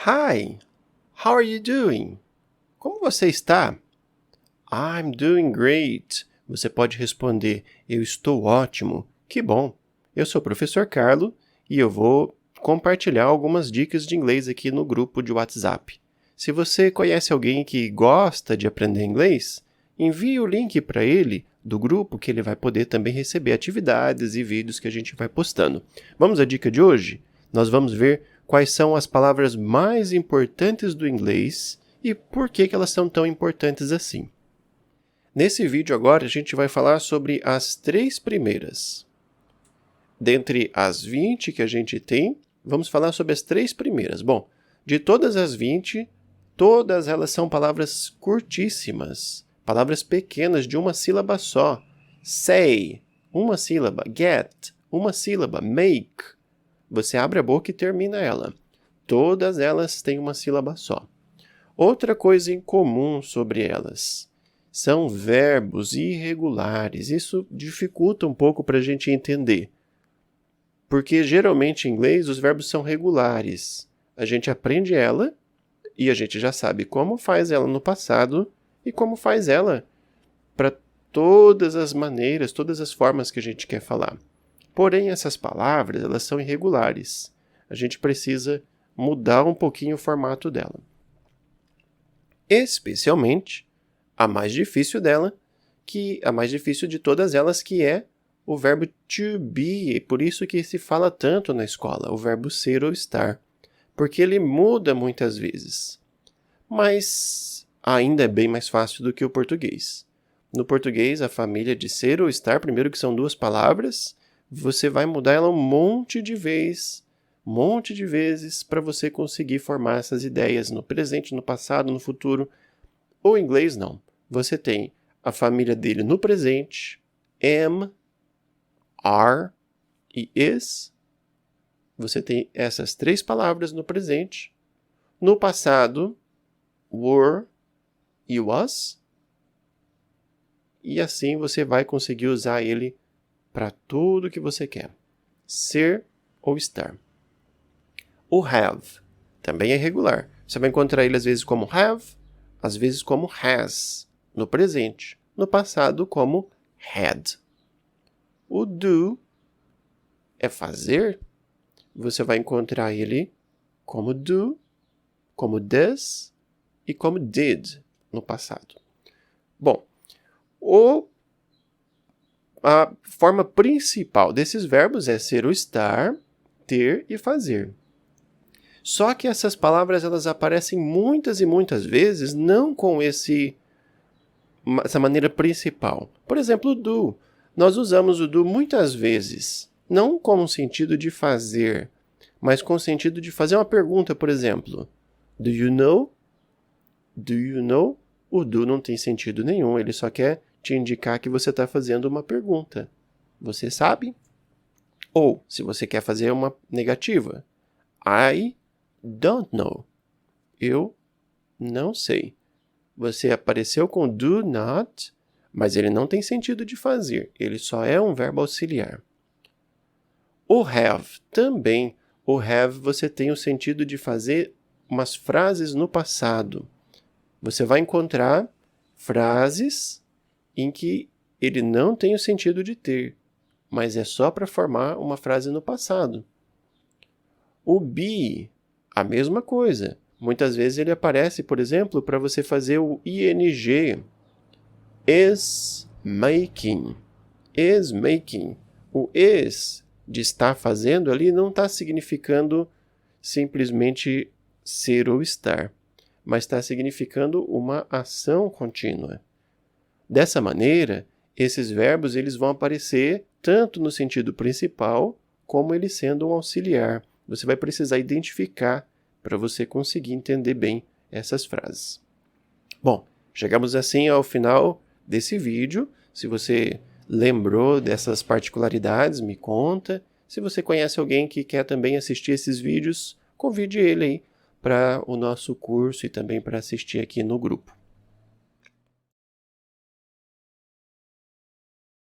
Hi, how are you doing? Como você está? I'm doing great. Você pode responder, eu estou ótimo. Que bom. Eu sou o professor Carlo e eu vou compartilhar algumas dicas de inglês aqui no grupo de WhatsApp. Se você conhece alguém que gosta de aprender inglês, envie o link para ele do grupo que ele vai poder também receber atividades e vídeos que a gente vai postando. Vamos à dica de hoje? Nós vamos ver quais são as palavras mais importantes do inglês e por que elas são tão importantes assim. Nesse vídeo agora a gente vai falar sobre as 3 primeiras. Dentre as 20 que a gente tem, vamos falar sobre as 3 primeiras. Bom, de todas as 20, todas elas são palavras curtíssimas, palavras pequenas de uma sílaba só. Say, uma sílaba. Get, uma sílaba. Make, você abre a boca e termina ela. Todas elas têm uma sílaba só. Outra coisa em comum sobre elas são verbos irregulares. Isso dificulta um pouco para a gente entender. Porque geralmente em inglês os verbos são regulares. A gente aprende ela e a gente já sabe como faz ela no passado e como faz ela para todas as maneiras, todas as formas que a gente quer falar. Porém, essas palavras, elas são irregulares. A gente precisa mudar um pouquinho o formato dela. Especialmente a mais difícil a mais difícil de todas elas, que é o verbo to be. Por isso que se fala tanto na escola, o verbo ser ou estar. Porque ele muda muitas vezes. Mas ainda é bem mais fácil do que o português. No português, a família de ser ou estar, primeiro que são 2 palavras, você vai mudar ela um monte de vezes para você conseguir formar essas ideias no presente, no passado, no futuro. O inglês não. Você tem a família dele no presente, am, are e is. Você tem essas 3 palavras no presente. No passado, were e was. E assim você vai conseguir usar ele para tudo que você quer. Ser ou estar. O have também é regular. Você vai encontrar ele às vezes como have, às vezes como has, no presente. No passado como had. O do é fazer. Você vai encontrar ele como do, como does e como did no passado. Bom, a forma principal desses verbos é ser ou estar, ter e fazer. Só que essas palavras elas aparecem muitas e muitas vezes não com essa maneira principal. Por exemplo, o do. Nós usamos o do muitas vezes, não com o sentido de fazer, mas com o sentido de fazer uma pergunta, por exemplo. Do you know? Do you know? O do não tem sentido nenhum, ele só quer te indicar que você está fazendo uma pergunta. Você sabe? Ou, se você quer fazer uma negativa, I don't know. Eu não sei. Você apareceu com do not, mas ele não tem sentido de fazer. Ele só é um verbo auxiliar. O have também. O have você tem o sentido de fazer umas frases no passado. Você vai encontrar frases em que ele não tem o sentido de ter, mas é só para formar uma frase no passado. O be, a mesma coisa. Muitas vezes ele aparece, por exemplo, para você fazer o ing. Is making. Is making. O is de estar fazendo ali não está significando simplesmente ser ou estar, mas está significando uma ação contínua. Dessa maneira, esses verbos eles vão aparecer tanto no sentido principal, como ele sendo um auxiliar. Você vai precisar identificar para você conseguir entender bem essas frases. Bom, chegamos assim ao final desse vídeo. Se você lembrou dessas particularidades, me conta. Se você conhece alguém que quer também assistir esses vídeos, convide ele aí para o nosso curso e também para assistir aqui no grupo.